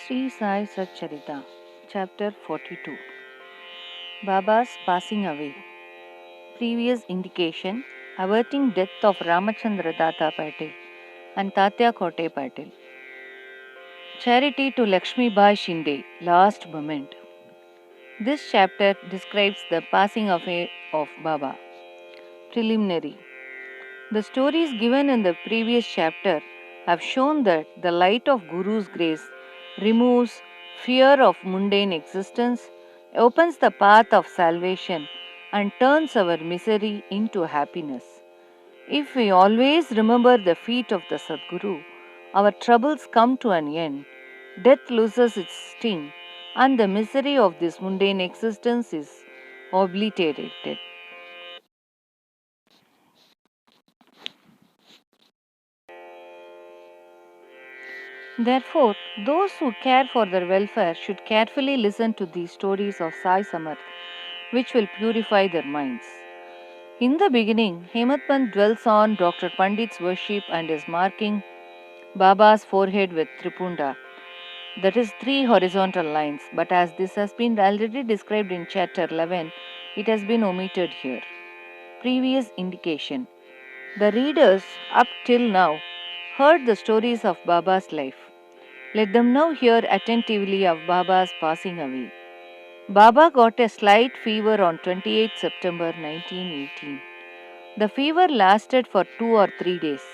Sri Sai Satcharita, Chapter 42. Baba's passing away. Previous indication: averting death of Ramachandra Data Patil and Tatya Kote Patil. Charity to Lakshmi Bai Shinde, last moment. This chapter describes the passing away of Baba. Preliminary. The stories given in the previous chapter have shown that the light of Guru's grace removes fear of mundane existence, opens the path of salvation, and turns our misery into happiness. If we always remember the feet of the Sadguru, our troubles come to an end, death loses its sting, and the misery of this mundane existence is obliterated. Therefore, those who care for their welfare should carefully listen to these stories of Sai Samarth, which will purify their minds. In the beginning, Hematpant dwells on Dr. Pandit's worship and is marking Baba's forehead with Tripunda, that is, three horizontal lines, but as this has been already described in chapter 11, it has been omitted here. Previous indication: the readers up till now heard the stories of Baba's life. Let them now hear attentively of Baba's passing away. Baba got a slight fever on 28 September 1918. The fever lasted for 2 or 3 days,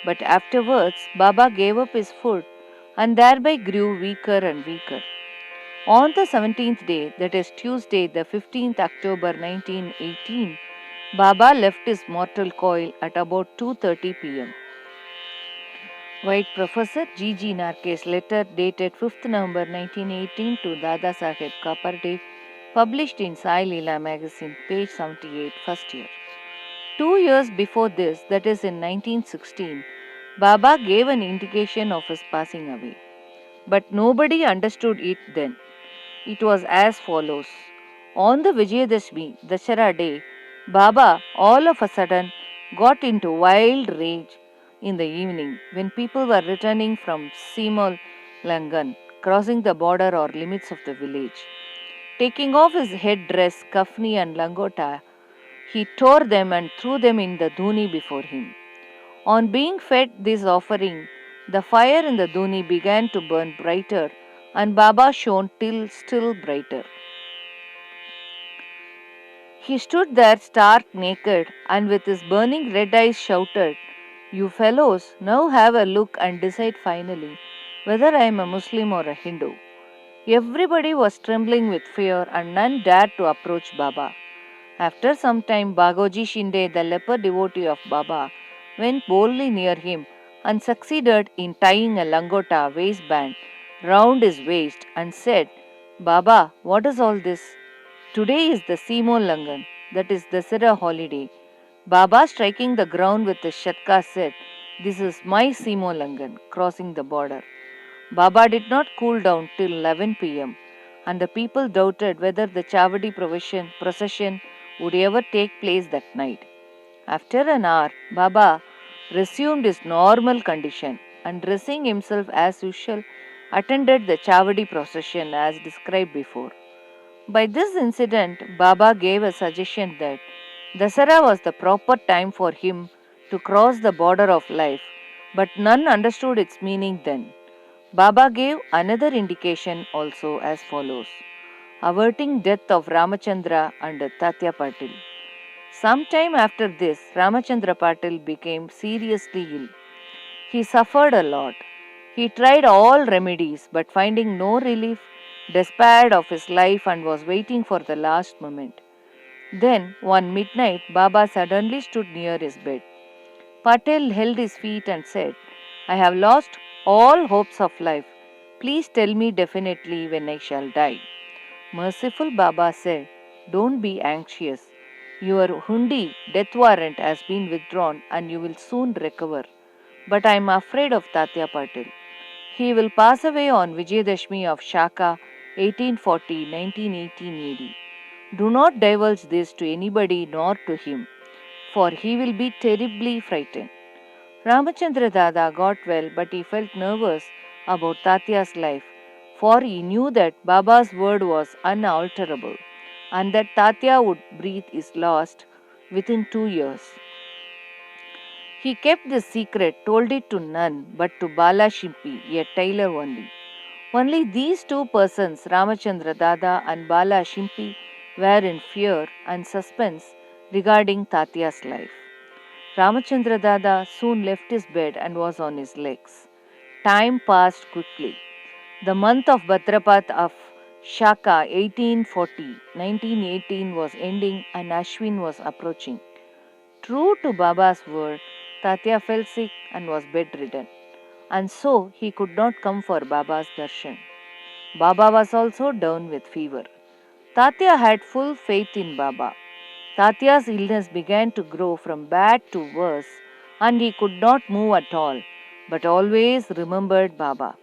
but afterwards Baba gave up his food and thereby grew weaker and weaker. On the 17th day, that is Tuesday, the 15th October 1918, Baba left his mortal coil at about 2:30 p.m. White Professor G. Narke's letter dated 5th November 1918 to Dada Saheb Kaparde, published in Sai Leela magazine, page 78, first year. 2 years before this, that is in 1916, Baba gave an indication of his passing away. But nobody understood it then. It was as follows. On the Vijayadashmi, Dashara day, Baba all of a sudden got into wild rage in the evening when people were returning from Simol Langan, crossing the border or limits of the village. Taking off his head dress, kafni and langota, he tore them and threw them in the dhuni before him. On being fed this offering, the fire in the dhuni began to burn brighter, and Baba shone till still brighter. He stood there stark naked and with his burning red eyes shouted, "You fellows, now have a look and decide finally whether I am a Muslim or a Hindu." Everybody was trembling with fear and none dared to approach Baba. After some time, Bagoji Shinde, the leper devotee of Baba, went boldly near him and succeeded in tying a langota waistband round his waist and said, "Baba, what is all this? Today is the Simo Langan, that is the Dasara holiday." Baba, striking the ground with his shatka, said, "This is my Simo Langan, crossing the border." Baba did not cool down till 11 p.m., and the people doubted whether the Chavadi procession would ever take place that night. After an hour, Baba resumed his normal condition and, dressing himself as usual, attended the Chavadi procession as described before. By this incident, Baba gave a suggestion that Dasara was the proper time for him to cross the border of life, but none understood its meaning then. Baba gave another indication also as follows: averting death of Ramachandra and Tatya Patil. Sometime after this, Ramachandra Patil became seriously ill. He suffered a lot. He tried all remedies, but finding no relief, despaired of his life and was waiting for the last moment. Then, one midnight, Baba suddenly stood near his bed. Patel held his feet and said, "I have lost all hopes of life. Please tell me definitely when I shall die." Merciful Baba said, "Don't be anxious. Your hundi, death warrant, has been withdrawn and you will soon recover. But I am afraid of Tatya Patil. He will pass away on Vijayadashmi of Shaka 1840-1918 AD. Do not divulge this to anybody nor to him, for he will be terribly frightened." Ramachandra Dada got well, but he felt nervous about Tatya's life, for he knew that Baba's word was unalterable and that Tatya would breathe his last within 2 years. He kept this secret, told it to none but to Bala Shimpi, a tailor only. Only these two persons, Ramachandra Dada and Bala Shimpi, were in fear and suspense regarding Tatya's life. Ramachandra Dada soon left his bed and was on his legs. Time passed quickly. The month of Bhadrapat of Shaka 1840-1918 was ending and Ashwin was approaching. True to Baba's word, Tatya fell sick and was bedridden, and so he could not come for Baba's darshan. Baba was also down with fever. Tatya had full faith in Baba. Tatya's illness began to grow from bad to worse, and he could not move at all, but always remembered Baba.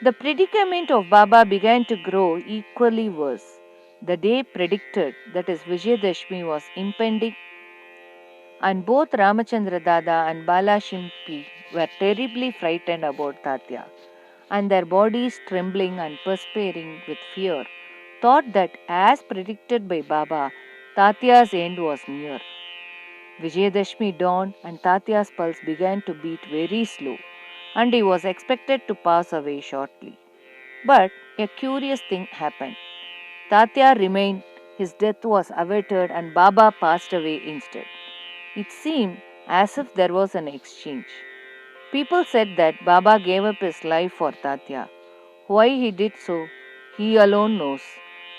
The predicament of Baba began to grow equally worse. The day predicted, that is Vijayadashmi, was impending, and both Ramachandra Dada and Bala Shimpi were terribly frightened about Tatya, and their bodies trembling and perspiring with fear, thought that as predicted by Baba, Tatya's end was near. Vijayadashmi dawned and Tatya's pulse began to beat very slow, and he was expected to pass away shortly. But a curious thing happened. Tatya remained, his death was averted, and Baba passed away instead. It seemed as if there was an exchange. People said that Baba gave up his life for Tatya. Why he did so, he alone knows,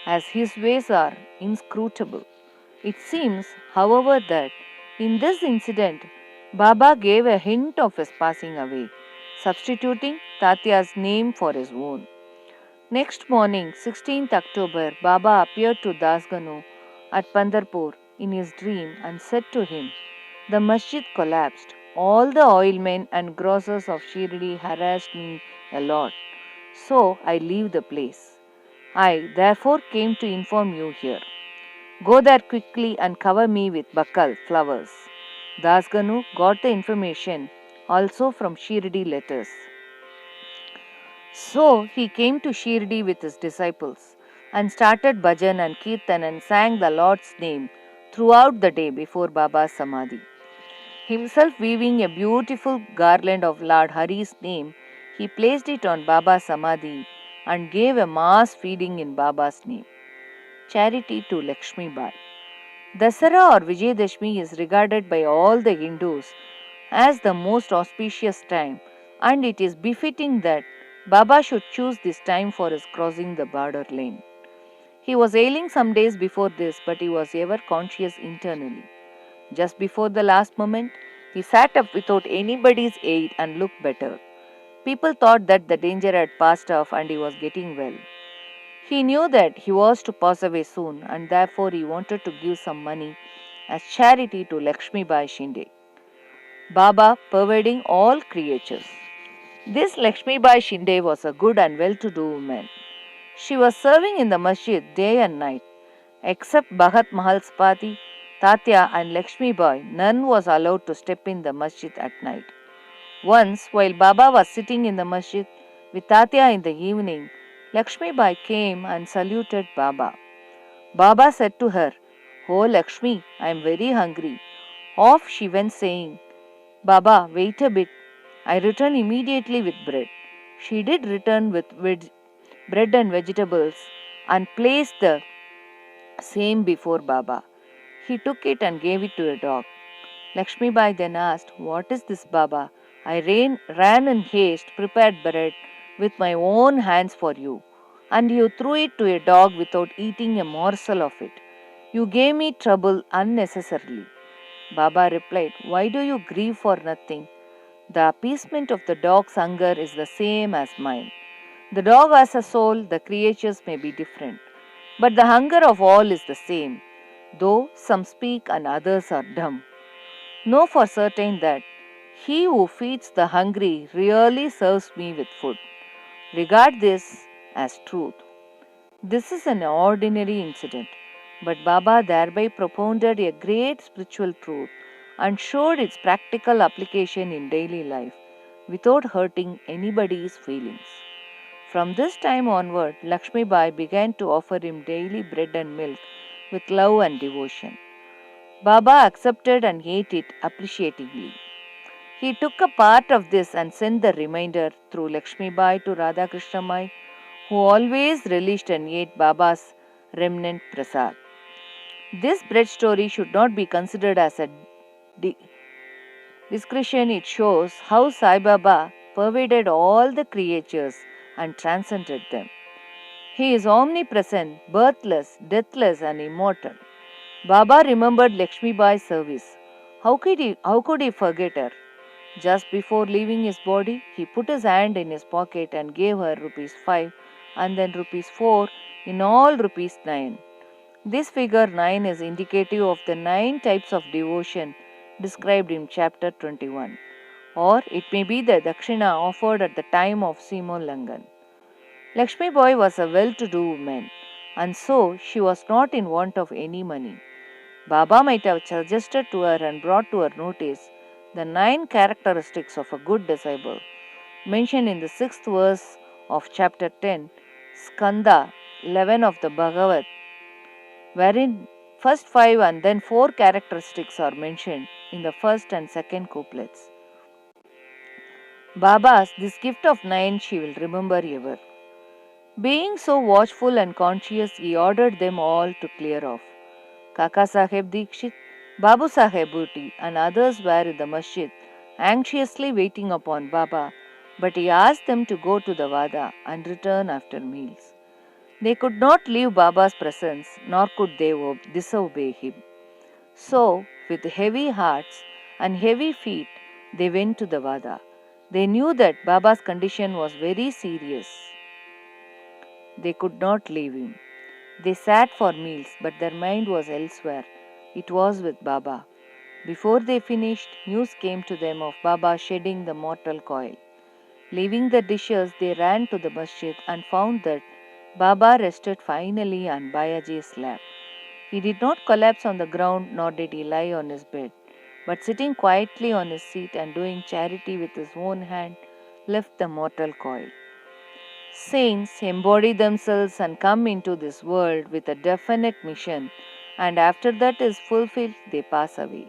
as his ways are inscrutable. It seems, however, that in this incident, Baba gave a hint of his passing away, substituting Tatya's name for his own. Next morning, 16th October, Baba appeared to Dasganu at Pandarpur in his dream and said to him, "The masjid collapsed. All the oilmen and grocers of Shirdi harassed me a lot, so I leave the place. I therefore came to inform you here. Go there quickly and cover me with bakal flowers." Dasganu got the information also from Shirdi letters. So he came to Shirdi with his disciples and started bhajan and kirtan and sang the Lord's name throughout the day before Baba's Samadhi. Himself weaving a beautiful garland of Lord Hari's name, he placed it on Baba's Samadhi and gave a mass feeding in Baba's name. Charity to Lakshmi Bai. Dasara or Vijayadashmi is regarded by all the Hindus as the most auspicious time, and it is befitting that Baba should choose this time for his crossing the border lane. He was ailing some days before this, but he was ever conscious internally. Just before the last moment, he sat up without anybody's aid and looked better. People thought that the danger had passed off and he was getting well. He knew that he was to pass away soon, and therefore he wanted to give some money as charity to Lakshmi Bai Shinde, Baba pervading all creatures. This Lakshmi Bai Shinde was a good and well-to-do woman. She was serving in the masjid day and night. Except Bhagat Mahal's Pati, Tatya and Lakshmi Bai, none was allowed to step in the masjid at night. Once, while Baba was sitting in the masjid with Tatya in the evening, Lakshmi Bai came and saluted Baba. Baba said to her, "Oh Lakshmi, I am very hungry." Off she went saying, "Baba, wait a bit. I return immediately with bread." She did return with bread and vegetables and placed the same before Baba. He took it and gave it to a dog. Lakshmi Bai then asked, "What is this, Baba? I ran in haste, prepared bread with my own hands for you, and you threw it to a dog without eating a morsel of it. You gave me trouble unnecessarily." Baba replied, "Why do you grieve for nothing? The appeasement of the dog's hunger is the same as mine. The dog has a soul, the creatures may be different, but the hunger of all is the same, though some speak and others are dumb. Know for certain that he who feeds the hungry really serves me with food. Regard this as truth." This is an ordinary incident, but Baba thereby propounded a great spiritual truth and showed its practical application in daily life without hurting anybody's feelings. From this time onward, Lakshmi Bai began to offer him daily bread and milk with love and devotion. Baba accepted and ate it appreciatingly. He took a part of this and sent the remainder through Lakshmi Bai to Radhakrishna Mai, who always relished and ate Baba's remnant prasad. This bread story should not be considered as a di- discretion. It shows how Sai Baba pervaded all the creatures and transcended them. He is omnipresent, birthless, deathless, and immortal. Baba remembered Lakshmi Bai's service. How could he forget her? Just before leaving his body, he put his hand in his pocket and gave her rupees 5 and then rupees 4, in all rupees 9. This figure 9 is indicative of the 9 types of devotion described in chapter 21, or it may be the dakshina offered at the time of Simolangan. Lakshmi Bai was a well to do woman, and so she was not in want of any money. Baba might have suggested to her and brought to her notice the 9 characteristics of a good disciple, mentioned in the 6th verse of chapter 10, Skanda 11 of the Bhagavad, wherein first 5 and then 4 characteristics are mentioned in the first and second couplets. Baba's this gift of 9 she will remember ever. Being so watchful and conscious, he ordered them all to clear off. Kaka Saheb Dikshit, Babu Saheb Bhuti, and others were in the masjid, anxiously waiting upon Baba, but he asked them to go to the Vada and return after meals. They could not leave Baba's presence, nor could they disobey him. So, with heavy hearts and heavy feet, they went to the Vada. They knew that Baba's condition was very serious. They could not leave him. They sat for meals, but their mind was elsewhere. It was with Baba. Before they finished, news came to them of Baba shedding the mortal coil. Leaving the dishes, they ran to the masjid and found that Baba rested finally on Bayaji's lap. He did not collapse on the ground, nor did he lie on his bed, but sitting quietly on his seat and doing charity with his own hand, left the mortal coil. Saints embody themselves and come into this world with a definite mission, and after that is fulfilled, they pass away,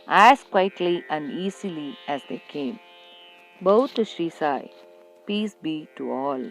as quietly and easily as they came. Bow to Sri Sai. Peace be to all.